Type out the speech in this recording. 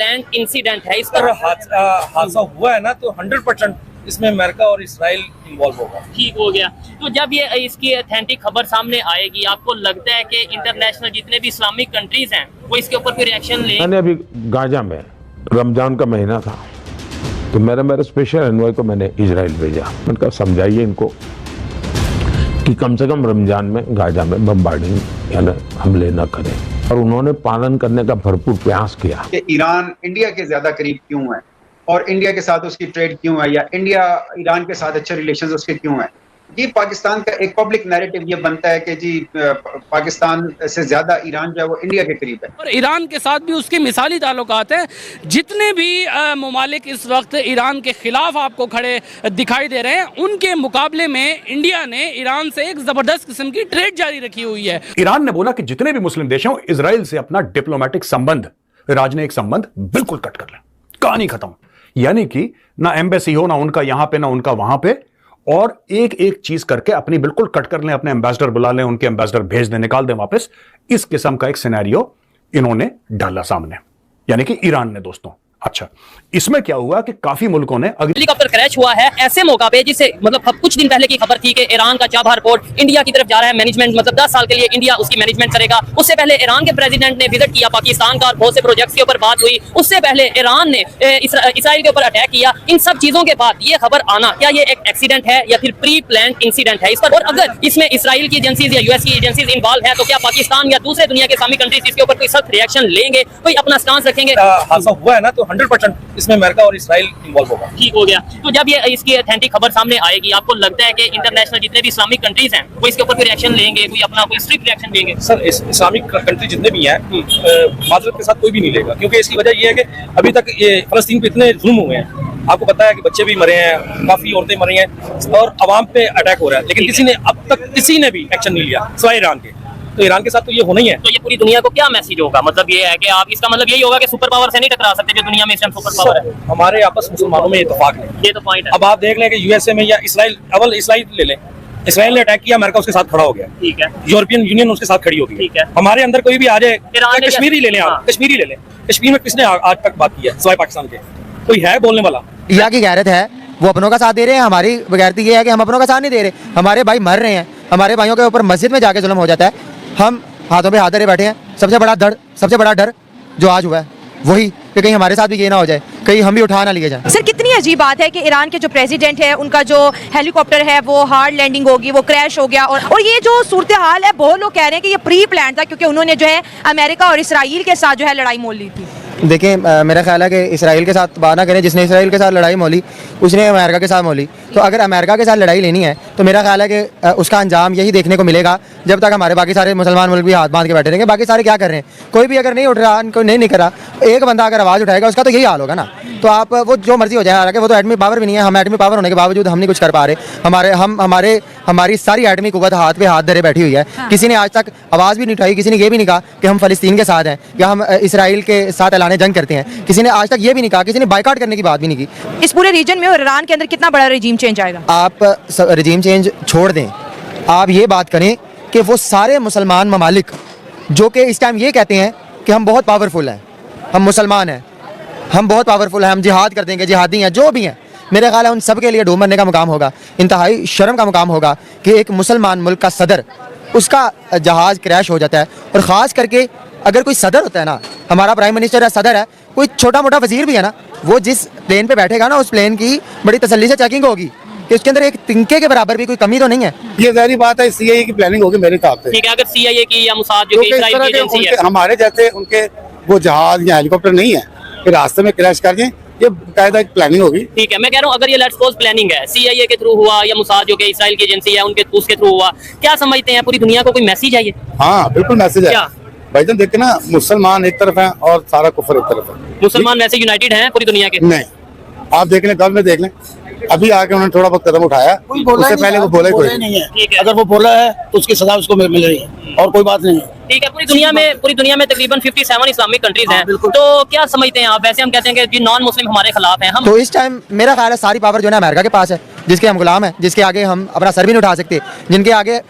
Planned incident है, इस पर हादसा हुआ है ना, तो 100% इसमें अमेरिका और इसराइल इन्वॉल्व होगा। ठीक हो गया। तो जब ये इसकी ऑथेंटिक खबर सामने आएगी, आपको लगता है कि इंटरनेशनल जितने भी इस्लामिक कंट्रीज हैं वो इसके ऊपर कोई रिएक्शन लें? मैंने अभी गाजा में रमजान का महीना था, तो मेरे स्पेशल एनवॉय को मैंने इजराइल भेजा। मैंने कहा समझाइए इनको कि कम से कम रमजान में गाजा में बम्बार्डिंग यानी हमले न करें, और उन्होंने पालन करने का भरपूर प्रयास किया। कि ईरान इंडिया के ज्यादा करीब क्यों है और इंडिया के साथ उसकी ट्रेड क्यों है, या इंडिया ईरान के साथ अच्छे रिलेशंस उसके क्यों है। ये पाकिस्तान का एक पब्लिक नैरेटिव ये बनता है कि जी पाकिस्तान से ज्यादा ईरान जो है वो इंडिया के करीब है, और ईरान के साथ भी उसके मिसाली ताल्लुकात हैं। जितने भी ममालिक इस वक्त ईरान के खिलाफ आपको खड़े दिखाई दे रहे हैं, उनके मुकाबले में इंडिया ने ईरान से एक जबरदस्त किस्म की ट्रेड जारी रखी हुई है। ईरान ने बोला कि जितने भी मुस्लिम देश हैं इजराइल से अपना डिप्लोमेटिक संबंध, राजनयिक संबंध बिल्कुल कट कर लें, कहानी खत्म। यानी कि ना एम्बेसी हो, ना उनका यहां पे, ना उनका वहां पे, और एक एक चीज करके अपनी बिल्कुल कट कर लें, अपने एम्बेसडर बुला लें, उनके एम्बेसडर भेज दें, निकाल दें वापस। इस किस्म का एक सिनेरियो इन्होंने डाला सामने, यानी कि ईरान ने। दोस्तों अच्छा, इसमें क्या हुआ कि काफी मुल्कों ने हेलीकॉप्टर क्रैश हुआ है ऐसे मौका पे, जिसे मतलब कुछ दिन पहले की खबर थी कि ईरान का चाबहार पोर्ट इंडिया की तरफ जा रहा है, मैनेजमेंट मतलब 10 साल के लिए इंडिया उसकी मैनेजमेंट करेगा। उससे पहले ईरान के प्रेसिडेंट ने विजिट किया पाकिस्तान का और बहुत से प्रोजेक्ट्स के ऊपर बात हुई। उससे पहले ईरान ने इसराइल के ऊपर अटैक किया। इन सब चीजों के बाद ये खबर आना, क्या ये एक एक्सीडेंट है या फिर प्री प्लान्ड इंसिडेंट है इस पर? और अगर इसमें इसराइल की एजेंसीज या यूएस की एजेंसीज इन्वॉल्व है, तो क्या पाकिस्तान या दूसरे दुनिया के इस्लामिक कंट्रीज इसके ऊपर कोई सख्त रिएक्शन लेंगे, कोई अपना स्टांस रखेंगे? हादसा हुआ है ना, तो 100% इसमें अमेरिका और इसराइल इन्वॉल्व होगा। ठीक हो गया। तो जब ये इसकी ऑथेंटिक खबर सामने आएगी, आपको लगता है कि इंटरनेशनल जितने भी इस्लामिक कंट्रीज हैं वो इसके ऊपर कोई रिएक्शन लेंगे, कोई अपना कोई स्ट्रिक्ट रिएक्शन लेंगे? सर इस्लामिक कंट्री जितने भी हैं माजरत के साथ कोई भी नहीं लेगा, क्योंकि इसकी वजह ये है कि अभी तक ये फलस्तीन पे इतने जुल्म हुए हैं। आपको पता है कि बच्चे भी मरे हैं, काफी औरतें मरी हैं और अवाम पे अटैक हो रहा है, लेकिन किसी ने अब तक किसी ने भी एक्शन नहीं लिया सिवाय ईरान के। तो ईरान के साथ तो ये होना ही है। तो ये पूरी दुनिया को क्या मैसेज होगा? मतलब ये है कि आप, इसका मतलब यही होगा कि सुपर पावर से नहीं टकरा सकते जो दुनिया में इस टाइम सुपर पावर है। हमारे आपस मुसलमानों में इत्तेफाक है, ये तो पॉइंट है। अब आप देख लें कि यूएसए में या इसराइल, अवल इसराइल ले लें, इसराइल ने अटैक किया, अमेरिका उसके साथ खड़ा हो गया, ठीक है। यूरोपियन यूनियन उसके साथ खड़ी होगी, ठीक है। हमारे अंदर कोई भी आ जाए, कश्मीरी ले लें आप, हाँ। कश्मीरी ले लें, कश्मीर में किसने आज तक बात की है सिवाय पाकिस्तान के? कोई है बोलने वाला? यहाँ की गैरत है, वो अपनों का साथ दे रहे हैं। हमारी गैरती ये है कि हम अपनों का साथ नहीं दे रहे। हमारे भाई मर रहे हैं, हमारे भाइयों के ऊपर मस्जिद में जाके जुल्म हो जाता है, हम हाथों पे हाथ धरे बैठे हैं। सबसे बड़ा डर जो आज हुआ है वही कि कहीं हमारे साथ भी ये ना हो जाए, कहीं हम भी उठा ना लिए जाए। सर कितनी अजीब बात है कि ईरान के जो प्रेसिडेंट है उनका जो हेलीकॉप्टर है वो हार्ड लैंडिंग होगी, वो क्रैश हो गया, और ये जो सूरत हाल है बहुत लोग कह रहे हैं कि ये प्री प्लान था, क्योंकि उन्होंने जो है अमेरिका और इसराइल के साथ जो है लड़ाई मोल ली थी। देखिए मेरा ख्याल है कि इसराइल के साथ बात ना करें। जिसने इसराइल के साथ लड़ाई मोली उसने अमेरिका के साथ मोली। तो अगर अमेरिका के साथ लड़ाई लेनी है तो मेरा ख्याल है कि उसका अंजाम यही देखने को मिलेगा जब तक हमारे बाकी सारे मुसलमान मुल्क भी हाथ बांध के बैठे रहेंगे। बाकी सारे क्या कर रहे हैं? कोई भी अगर नहीं उठ रहा, कोई नहीं कर रहा, एक बंदा अगर आवाज़ उठाएगा उसका तो यही हाल होगा ना। तो आप वो जो मर्जी हो जाए, हालांकि वो तो एटमी पावर भी नहीं है। हम एटमी पावर होने के बावजूद हम नहीं कुछ कर पा रहे। हमारी सारी एटमी कुव्वत हाथ पे हाथ धरे बैठी हुई है। किसी ने आज तक आवाज़ भी नहीं उठाई, किसी ने ये भी नहीं कहा कि हम फ़लस्तीन के साथ हैं या हम इसराइल के साथ ऐलान जंग करते हैं। किसी ने आज तक ये भी नहीं कहा, किसी ने बाइकआउट करने की बात भी नहीं की। इस पूरे रीजन में और ईरान के अंदर कितना बड़ा रजीम चेंज आएगा? आप रजीम चेंज छोड़ दें, आप ये बात करें कि वो सारे मुसलमान ममालिक जो कि इस टाइम ये कहते हैं कि हम बहुत पावरफुल हैं, हम मुसलमान हैं, हम बहुत पावरफुल हैं, हम जिहाद कर देंगे, जिहादी हैं, जो भी हैं, मेरे ख्याल है उन सब के लिए डूब मरने का मुकाम होगा, इंतहाई शर्म का मुकाम होगा कि एक मुसलमान मुल्क का सदर, उसका जहाज़ क्रैश हो जाता है। और ख़ास करके अगर कोई सदर होता है ना, हमारा प्राइम मिनिस्टर है, सदर है, कोई छोटा मोटा वजीर भी है ना, वो जिस प्लेन पे बैठेगा ना, उस प्लेन की बड़ी तसल्ली से चेकिंग होगी कि उसके अंदर एक तिनके के बराबर भी कोई कमी तो नहीं है। ये ज़ाहिर बात है, सीआईए की प्लानिंग होगी मेरे हिसाब से। ठीक है, अगर सीआईए की या मोसाद जो कि इसराइल की एजेंसी है, हमारे जैसे उनके वो जहाज या हेलीकॉप्टर नहीं है कि रास्ते में क्रैश कर दें, ये कायदा एक प्लानिंग होगी। ठीक है, मैं कह रहा हूँ अगर ये लेट्स सपोज प्लानिंग है, सीआईए के थ्रू हुआ या मोसाद जो कि इसराइल की एजेंसी है उनके उसके थ्रू हुआ, क्या समझते हैं पूरी दुनिया को कोई मैसेज है ये? हाँ बिल्कुल मैसेज है। क्या भाईजान देखिए ना, मुसलमान एक तरफ है और सारा कुफर एक तरफ है। मुसलमान वैसे यूनाइटेड हैं पूरी दुनिया के? नहीं, आप देख लें, गल में देख लें, अभी आके उन्होंने थोड़ा बहुत कदम उठाया, उससे पहले वो बोला ही नहीं है। अगर वो बोला है तो उसकी सजा उसको मिल रही है और कोई बात नहीं है। ठीक है, पूरी दुनिया में तकरीबन 57 इस्लामिक कंट्रीज हैं, तो क्या समझते हैं आप? वैसे हम कहते हैं कि जी नॉन मुस्लिम हमारे खिलाफ हैं हम, तो इस टाइम मेरा ख्याल है सारी पावर जो है अमेरिका के पास है, जिसके हम गुलाम हैं, जिसके आगे हम अपना सर भी नहीं उठा सकते, जिनके आगे